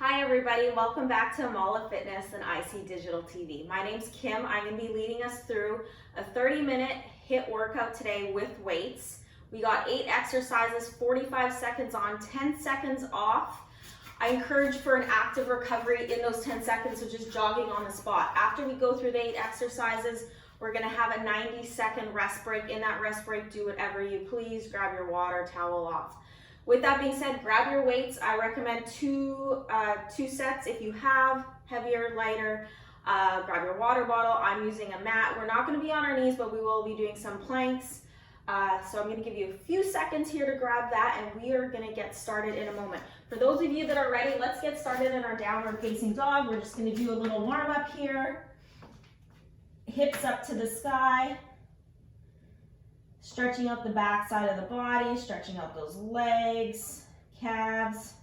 Hi everybody, welcome back to Amala Fitness and IC Digital TV. My name's Kim. I'm going to be leading us through a 30-minute HIIT workout today with weights. We got 8 exercises, 45 seconds on, 10 seconds off. I encourage for an active recovery in those 10 seconds, so just jogging on the spot. After we go through the 8 exercises, we're going to have a 90-second rest break. In that rest break, do whatever you please. Grab your water, towel off. With that being said, grab your weights. I recommend two sets if you have, heavier, lighter. Grab your water bottle. I'm using a mat. We're not going to be on our knees, but we will be doing some planks. So I'm going to give you a few seconds here to grab that, and we are going to get started in a moment. For those of you that are ready, let's get started in our downward facing dog. We're just going to do a little warm up here. Hips up to the sky. Stretching out the back side of the body, stretching out those legs, calves.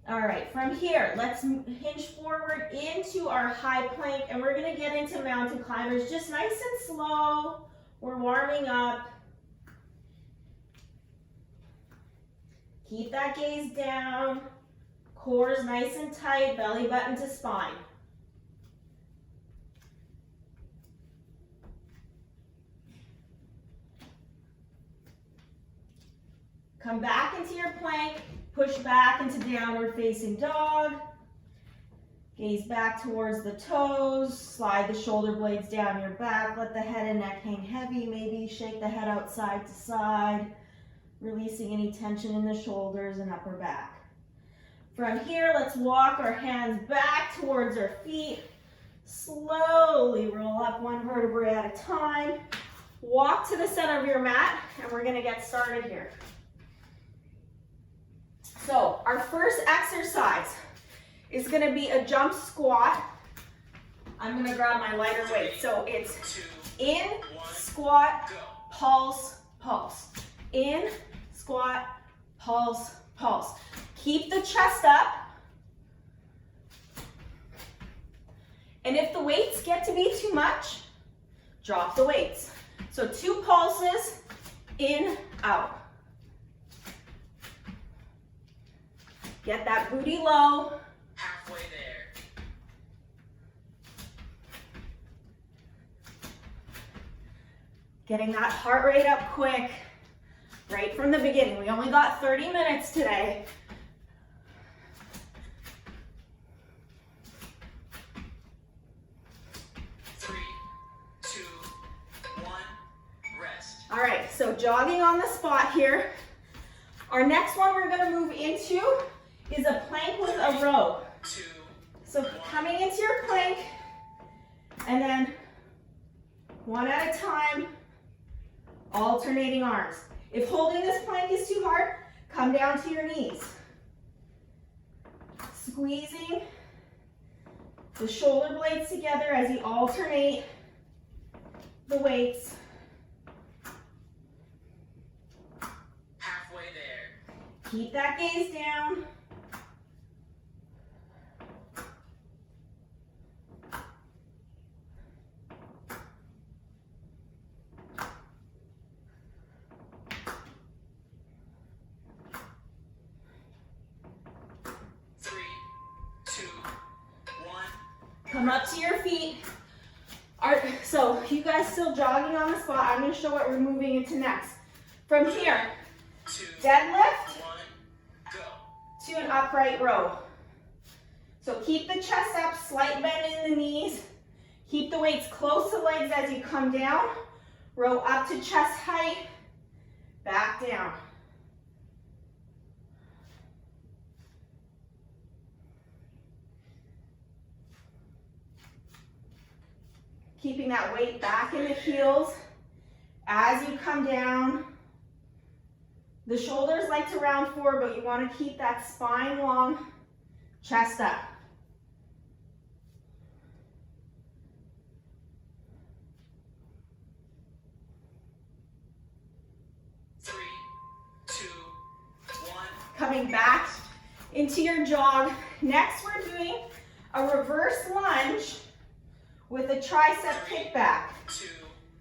All right, from here, let's hinge forward into our high plank, and we're gonna get into mountain climbers, just nice and slow. We're warming up. Keep that gaze down, core is nice and tight, belly button to spine. Come back into your plank, push back into downward facing dog. Gaze back towards the toes, slide the shoulder blades down your back, let the head and neck hang heavy, maybe shake the head out side to side, releasing any tension in the shoulders and upper back. From here, let's walk our hands back towards our feet. Slowly roll up one vertebrae at a time. Walk to the center of your mat, and we're gonna get started here. So our first exercise is going to be a jump squat. I'm going to grab my lighter weight. So it's in, squat, pulse, pulse. In, squat, pulse, pulse. Keep the chest up. And if the weights get to be too much, drop the weights. So 2 pulses, in, out. Get that booty low. Halfway there. Getting that heart rate up quick, right from the beginning. We only got 30 minutes today. Three, two, one, rest. All right, so jogging on the spot here. Our next one we're gonna move into is a plank with a row. So coming into your plank, and then one at a time, alternating arms. If holding this plank is too hard, come down to your knees. Squeezing the shoulder blades together as you alternate the weights. Halfway there. Keep that gaze down. Come up to your feet. So you guys still jogging on the spot. I'm going to show what we're moving into next. From here, deadlift to an upright row. So keep the chest up, slight bend in the knees. Keep the weights close to legs as you come down. Row up to chest height, back down. Keeping that weight back in the heels as you come down. The shoulders like to round forward, but you want to keep that spine long, chest up. Three, two, one. Coming back into your jog. Next, we're doing a reverse lunge with a tricep kickback.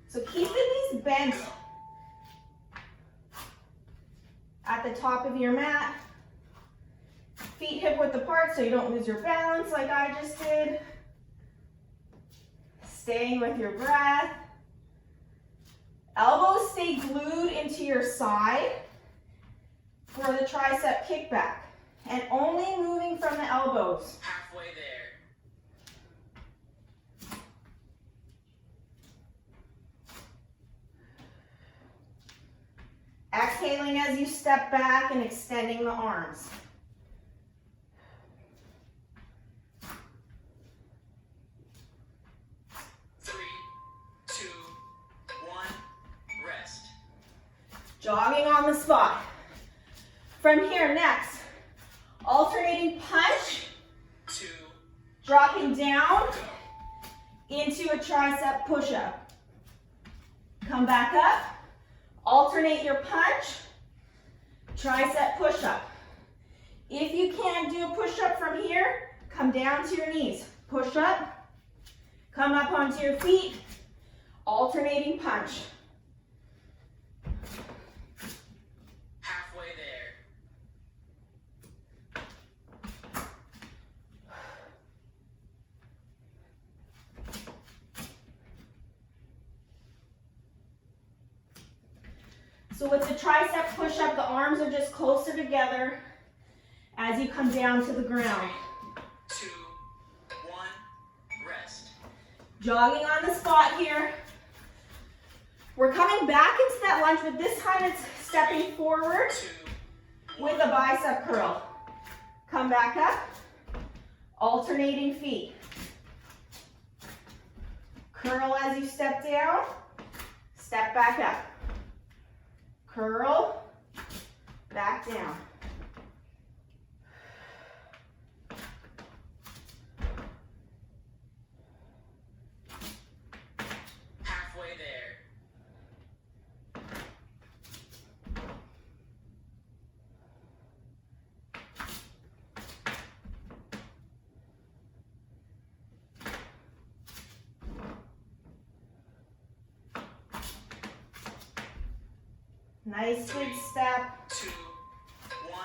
So keep the knees bent at the top of your mat. Feet hip width apart so you don't lose your balance like I just did. Staying with your breath. Elbows stay glued into your side for the tricep kickback. And only moving from the elbows. Halfway there. Exhaling as you step back and extending the arms. Jogging on the spot. From here, next, alternating punch, 2, dropping down go. into a tricep push-up. Come back up, alternate your punch, tricep push-up. If you can't do a push-up from here, come down to your knees. Push up, come up onto your feet, alternating punch. Halfway there. So with the tricep push-up, the arms are just closer together as you come down to the ground. 2, 1, rest. Jogging on the spot here. We're coming back into that lunge, but this time it's stepping forward 2, with a bicep curl. Come back up, alternating feet. Curl as you step down, step back up. Curl, back down. Halfway there. Nice big step. 2, 1,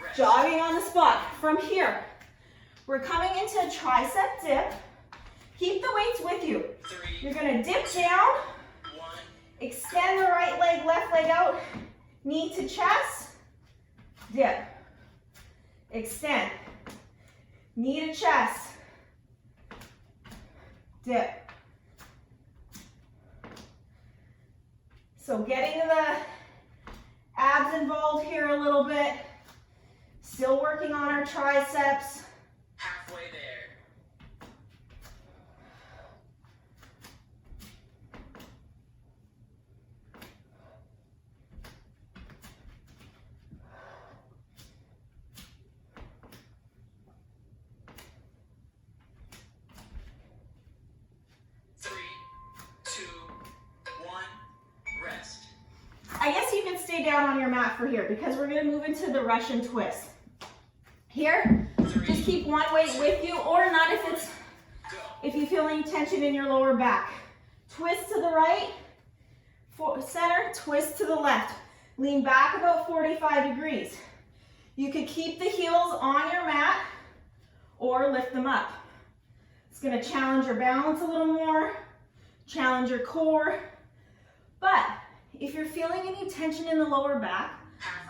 rest. Jogging on the spot. From here, we're coming into a tricep dip. Keep the weights with you. 3, You're gonna dip down, 1, extend the right leg, left leg out, knee to chest, dip, extend, knee to chest, dip. So getting the abs involved here a little bit, still working on our triceps. halfway there. Three, 2, 1, rest. I guess you can stay down on your mat for here because we're gonna move into the Russian twist. Here, 3, just keep one weight with you, or not go. if you feel any tension in your lower back. Twist to the right, center, twist to the left. Lean back about 45 degrees. You could keep the heels on your mat or lift them up. It's gonna challenge your balance a little more, challenge your core. But if you're feeling any tension in the lower back,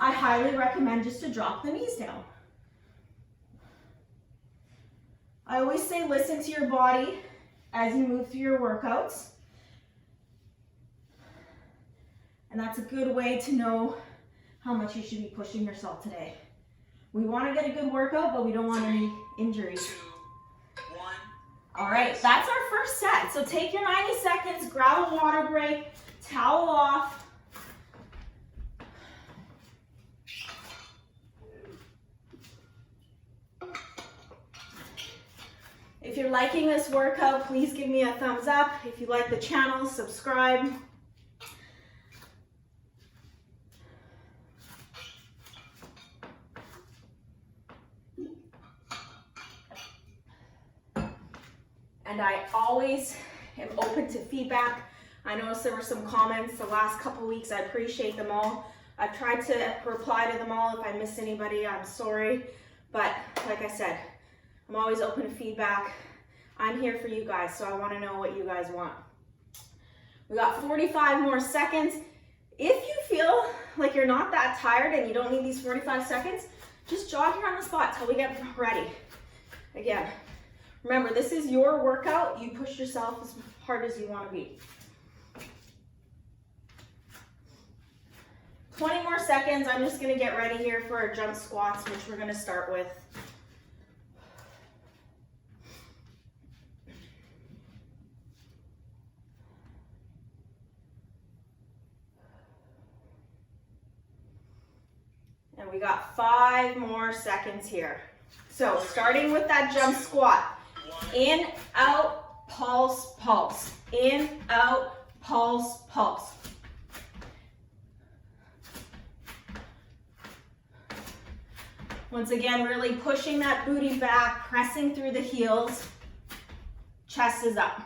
I highly recommend just to drop the knees down. I always say listen to your body as you move through your workouts. And that's a good way to know how much you should be pushing yourself today. We want to get a good workout, but we don't want any injuries. 2, 1. All right, that's our first set. So take your 90 seconds, grab a water break, towel off. If you're liking this workout, please give me a thumbs up. If you like the channel, subscribe. And I always am open to feedback. I noticed there were some comments the last couple weeks. I appreciate them all. I've tried to reply to them all. If I missed anybody, I'm sorry. But like I said, I'm always open to feedback. I'm here for you guys, so I want to know what you guys want. We got 45 more seconds. If you feel like you're not that tired and you don't need these 45 seconds, just jog here on the spot till we get ready. Again, remember, this is your workout. You push yourself as hard as you want to be. 20 more seconds. I'm just going to get ready here for our jump squats, which we're going to start with. And we got 5 more seconds here. So starting with that jump squat. In, out, pulse, pulse. In, out, pulse, pulse. Once again, really pushing that booty back, pressing through the heels. Chest is up.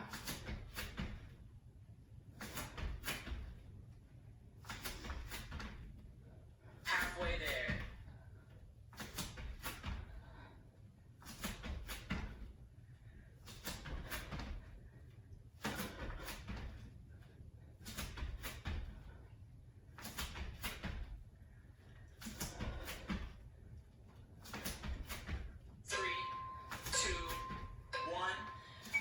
Halfway there.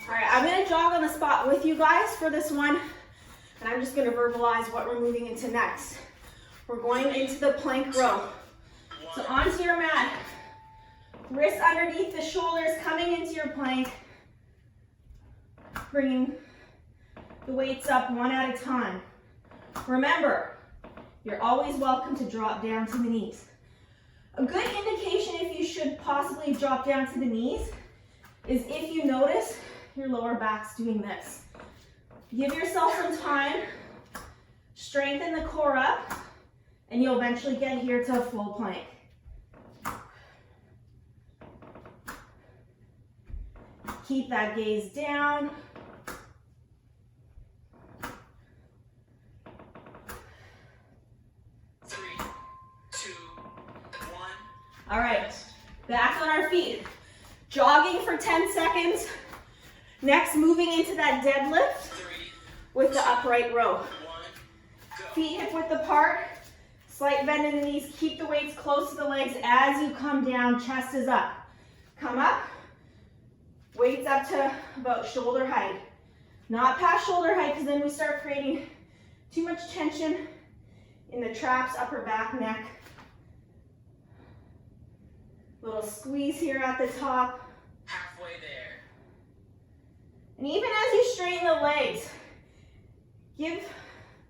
All right, I'm gonna jog on the spot with you guys for this one, and I'm just gonna verbalize what we're moving into next. We're going into the plank row. So onto your mat, wrists underneath the shoulders, coming into your plank, bringing the weights up one at a time. Remember, you're always welcome to drop down to the knees. A good indication if you should possibly drop down to the knees is if you notice your lower back's doing this. Give yourself some time, strengthen the core up, and you'll eventually get here to a full plank. Keep that gaze down. All right, back on our feet. Jogging for 10 seconds. Next, moving into that deadlift with the upright row. Feet hip width apart, slight bend in the knees. Keep the weights close to the legs as you come down, chest is up. Come up, weights up to about shoulder height. Not past shoulder height, because then we start creating too much tension in the traps, upper back, neck. Little squeeze here at the top. Halfway there. And even as you straighten the legs, give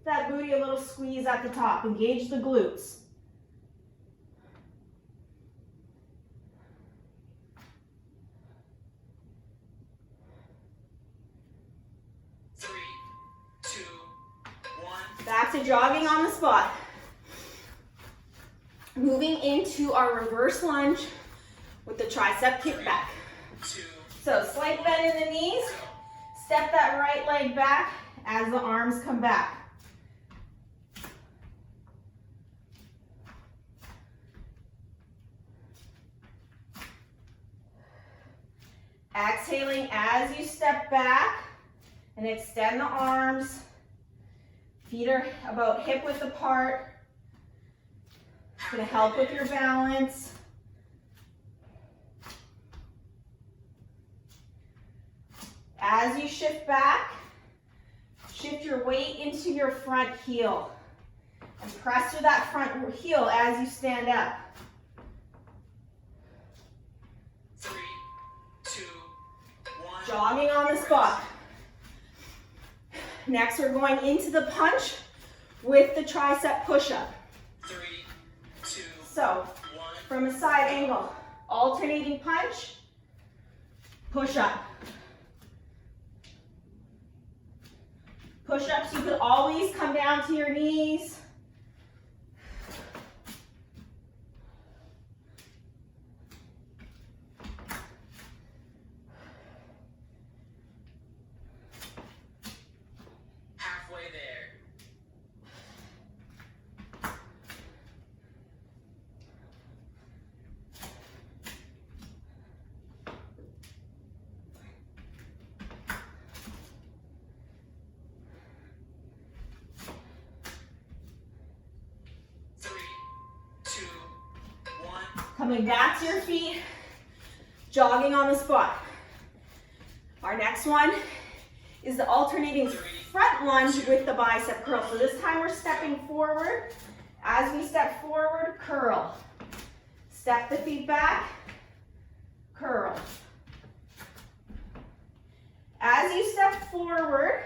that booty a little squeeze at the top. Engage the glutes. Three, two, one. Back to jogging on the spot. Moving into our reverse lunge with the tricep kickback. So slight bend in the knees. Step that right leg back as the arms come back. Exhaling as you step back and extend the arms. Feet are about hip width apart. It's going to help with your balance. As you shift back, shift your weight into your front heel. And press through that front heel as you stand up. 3, 2, 1. Jogging on the spot. Next, we're going into the punch with the tricep push-up. 3, 2, So, 1. from a side angle, alternating punch, push-up. Push-ups, you could always come down to your knees. Halfway there. Coming back to your feet, jogging on the spot. Our next one is the alternating front lunge with the bicep curl. So this time we're stepping forward. As we step forward, curl. Step the feet back, curl. As you step forward,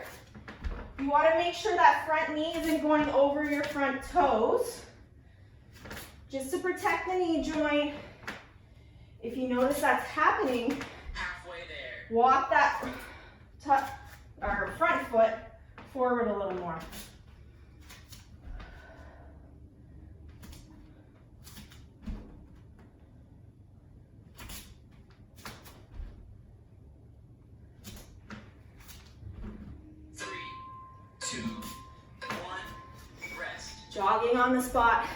you want to make sure that front knee isn't going over your front toes, just to protect the knee joint. If you notice that's happening, Halfway there. walk that front foot forward a little more. Jogging on the spot.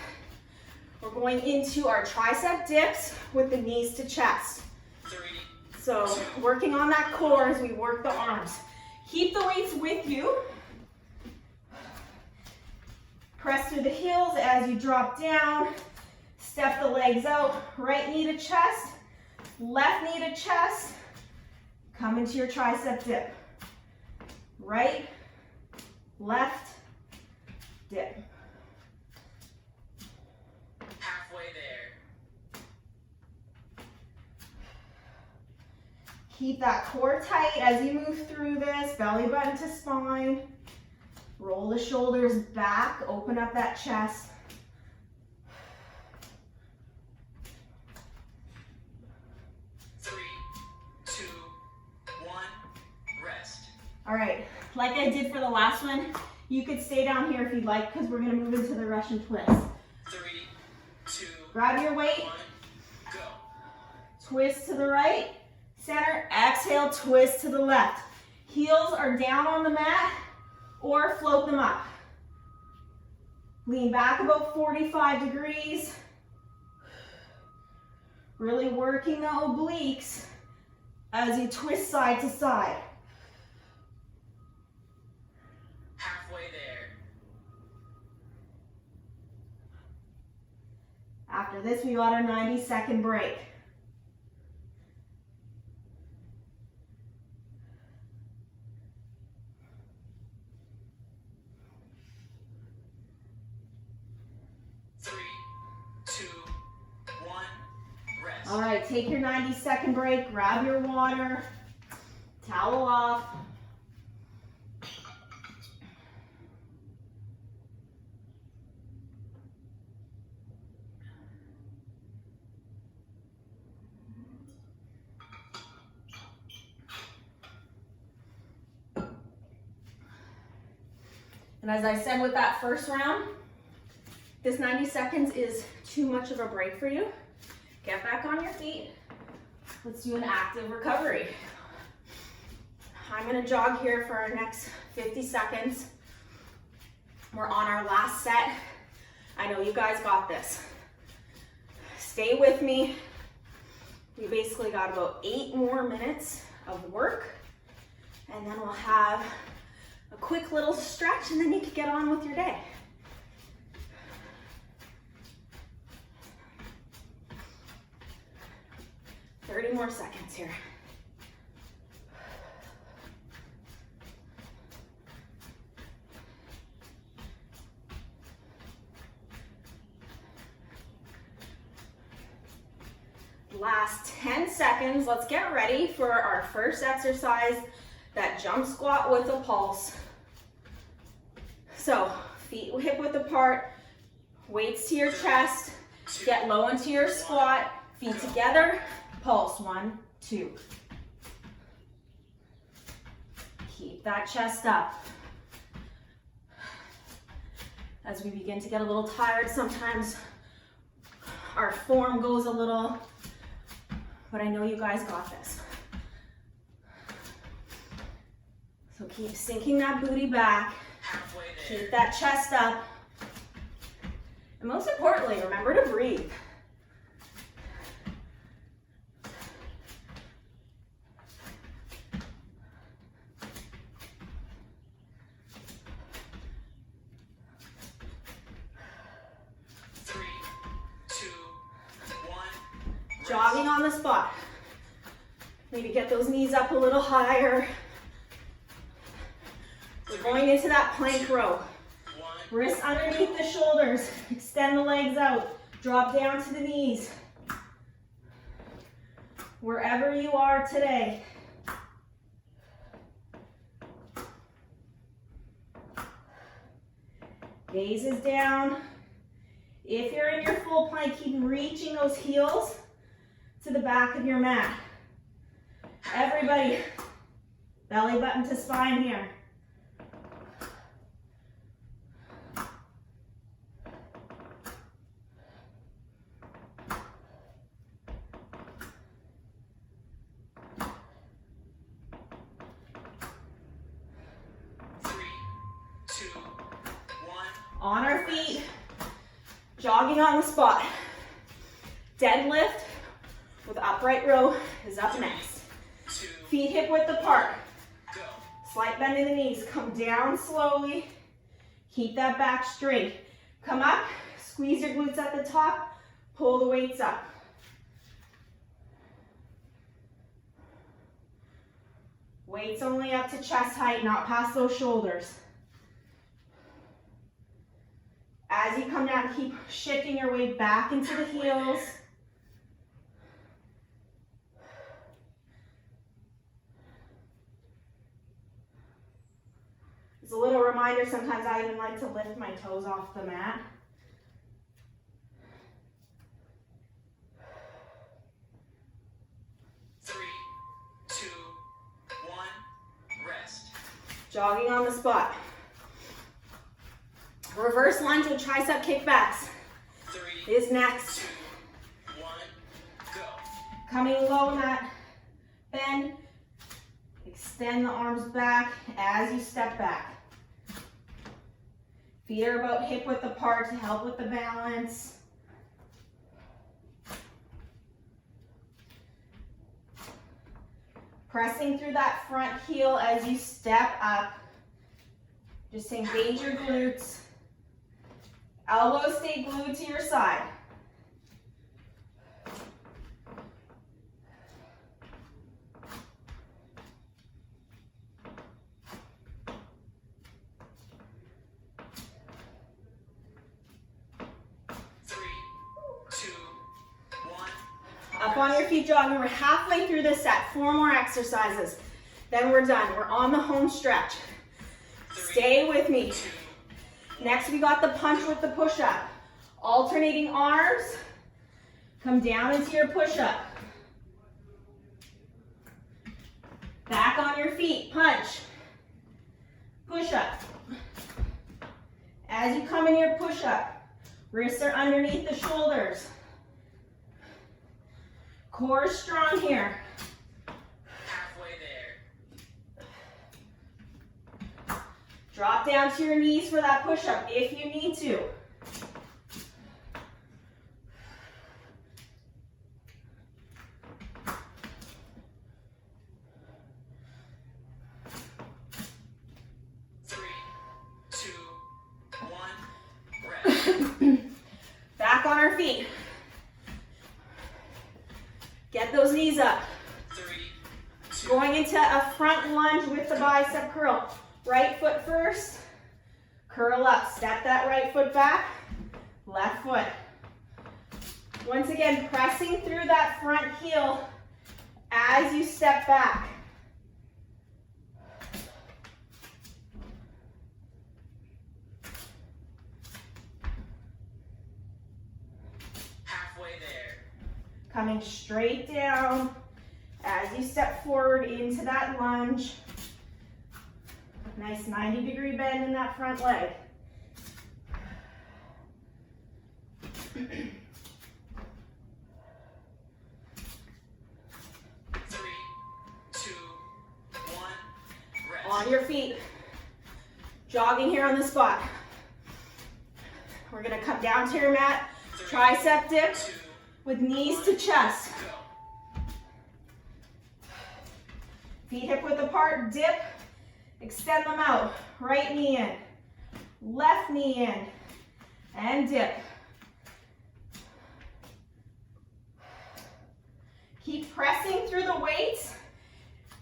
We're going into our tricep dips with the knees to chest. So working on that core as we work the arms. Keep the weights with you. Press through the heels as you drop down. Step the legs out. Right knee to chest, left knee to chest. Come into your tricep dip. Right, left, dip. Keep that core tight as you move through this, belly button to spine. Roll the shoulders back, open up that chest. Three, two, one, rest. All right, like I did for the last one, you could stay down here if you'd like because we're gonna move into the Russian twist. 3, 2, grab your weight, 1, go. Twist to the right. Center, exhale, twist to the left. Heels are down on the mat or float them up. Lean back about 45 degrees. Really working the obliques as you twist side to side. Halfway there. After this, we got our 90-second break. All right, take your 90-second break, grab your water, towel off. And as I said with that first round, this 90 seconds is too much of a break for you. Get back on your feet. Let's do an active recovery. I'm gonna jog here for our next 50 seconds. We're on our last set. I know you guys got this. Stay with me. We basically got about 8 more minutes of work, and then we'll have a quick little stretch, and then you can get on with your day. Thirty more seconds here. Last 10 seconds. Let's get ready for our first exercise, that jump squat with a pulse. So feet hip width apart, weights to your chest, get low into your squat, feet together, pulse, 1, 2. Keep that chest up. As we begin to get a little tired, sometimes our form goes a little, but I know you guys got this. So keep sinking that booty back, keep that chest up, and most importantly, remember to breathe. Jogging on the spot. Maybe get those knees up a little higher. We're going into that plank row. Wrists underneath the shoulders. Extend the legs out. Drop down to the knees. Wherever you are today. Gaze is down. If you're in your full plank, keep reaching those heels to the back of your mat. Everybody, belly button to spine here. On our feet, jogging on the spot. Deadlift with upright row is up next. Feet hip width apart. Slight bend in the knees. Come down slowly. Keep that back straight. Come up, squeeze your glutes at the top, pull the weights up. Weights only up to chest height, not past those shoulders. As you come down, keep shifting your weight back into the heels. It's a little reminder, sometimes I even like to lift my toes off the mat. Three, two, one, rest. Jogging on the spot. Reverse lunge with tricep kickbacks is next. 2, 1, go. Coming low in that bend. Extend the arms back as you step back. Feet are about hip width apart to help with the balance. Pressing through that front heel as you step up. Just engage your glutes. Elbows stay glued to your side. Up on your feet, jogging. We're halfway through this set. 4 more exercises. Then we're done. We're on the home stretch. Stay with me. Next, we got the punch with the push-up. Alternating arms. Come down into your push-up. Back on your feet. Punch. Push-up. As you come in your push-up, wrists are underneath the shoulders. Core is strong here. Halfway there. Drop down to your knees for that push-up if you need to. Three, two, one, rest. Back on our feet. Get those knees up. 3, 2, Going into a front lunge with the bicep curl. Right foot first. Curl up. Step that right foot back. Left foot. Once again, pressing through that front heel as you step back. halfway there. Coming straight down as you step forward into that lunge. Nice 90-degree bend in that front leg. 3, 2, 1, rest. On your feet. Jogging here on the spot. We're gonna come down to your mat. 3, Tricep dip 2, with knees to chest. go. Feet hip width apart, dip. Extend them out. Right knee in. Left knee in. And dip. Keep pressing through the weights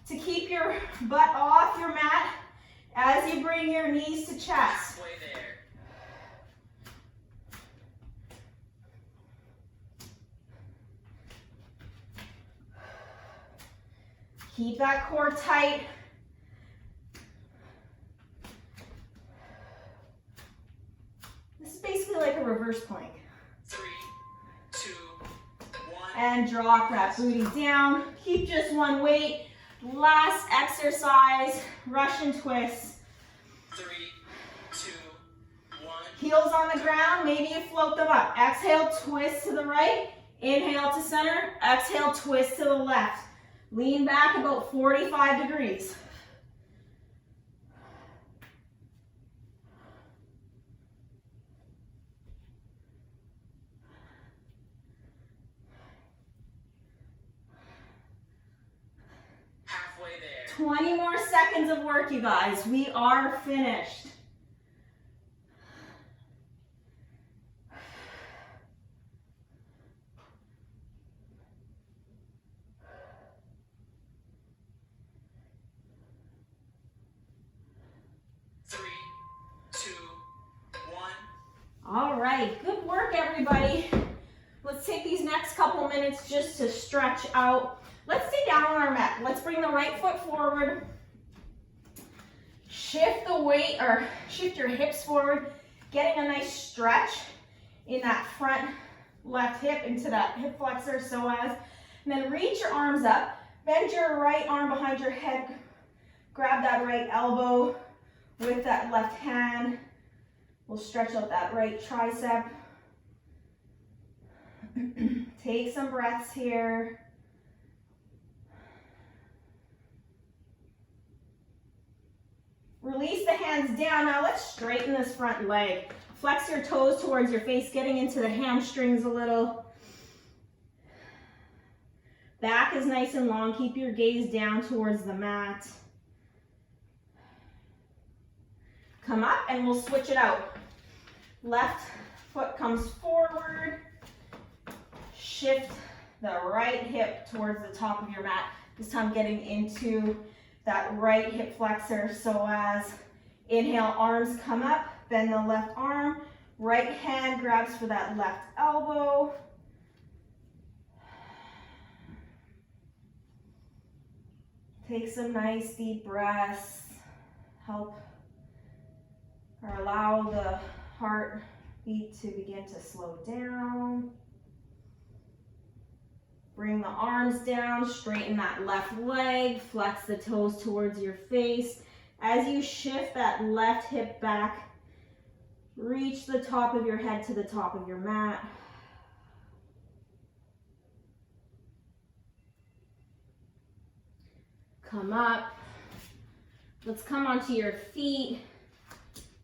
to keep your butt off your mat as you bring your knees to chest. Halfway there. Keep that core tight. This is basically like a reverse plank. 3, 2, 1. And drop that booty down. Keep just one weight. Last exercise, Russian twist. 3, 2, 1. Heels on the ground, maybe you float them up. Exhale, twist to the right. Inhale to center. Exhale, twist to the left. Lean back about 45 degrees. Halfway there. 20 more seconds of work, you guys. We are finished. All right, good work, everybody. Let's take these next couple minutes just to stretch out. Let's stay down on our mat. Let's bring the right foot forward. Shift the weight, or shift your hips forward, getting a nice stretch in that front left hip into that hip flexor, psoas. And then reach your arms up. Bend your right arm behind your head. Grab that right elbow with that left hand. We'll stretch out that right tricep. Take some breaths here. Release the hands down. Now let's straighten this front leg. Flex your toes towards your face, getting into the hamstrings a little. Back is nice and long. Keep your gaze down towards the mat. Come up and we'll switch it out. Left foot comes forward. Shift the right hip towards the top of your mat. This time getting into that right hip flexor, psoas. Inhale, arms come up. Bend the left arm. Right hand grabs for that left elbow. Take some nice deep breaths. Help or allow the heartbeat to begin to slow down. Bring the arms down, straighten that left leg, flex the toes towards your face. As you shift that left hip back, reach the top of your head to the top of your mat. Come up. Let's come onto your feet.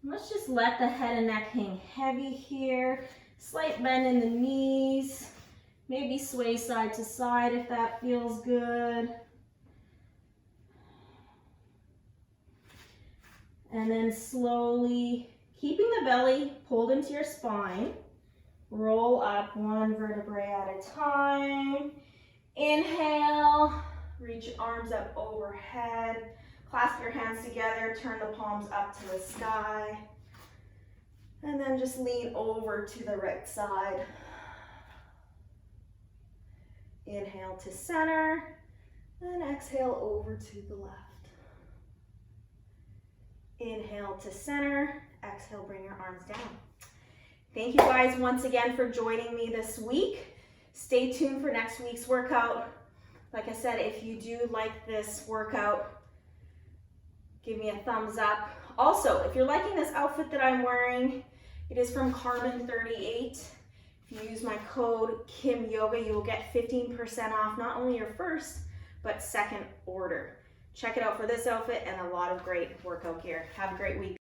Let's just let the head and neck hang heavy here. Slight bend in the knees. Maybe sway side to side if that feels good. And then slowly, keeping the belly pulled into your spine, roll up one vertebrae at a time. Inhale, reach your arms up overhead. Clasp your hands together, turn the palms up to the sky. And then just lean over to the right side. Inhale to center, and exhale over to the left. Inhale to center, exhale, bring your arms down. Thank you guys once again for joining me this week. Stay tuned for next week's workout. Like I said, if you do like this workout, give me a thumbs up. Also, if you're liking this outfit that I'm wearing, it is from Carbon38. If you use my code KIMYOGA, you will get 15% off not only your first, but second order. Check it out for this outfit and a lot of great workout gear. Have a great week.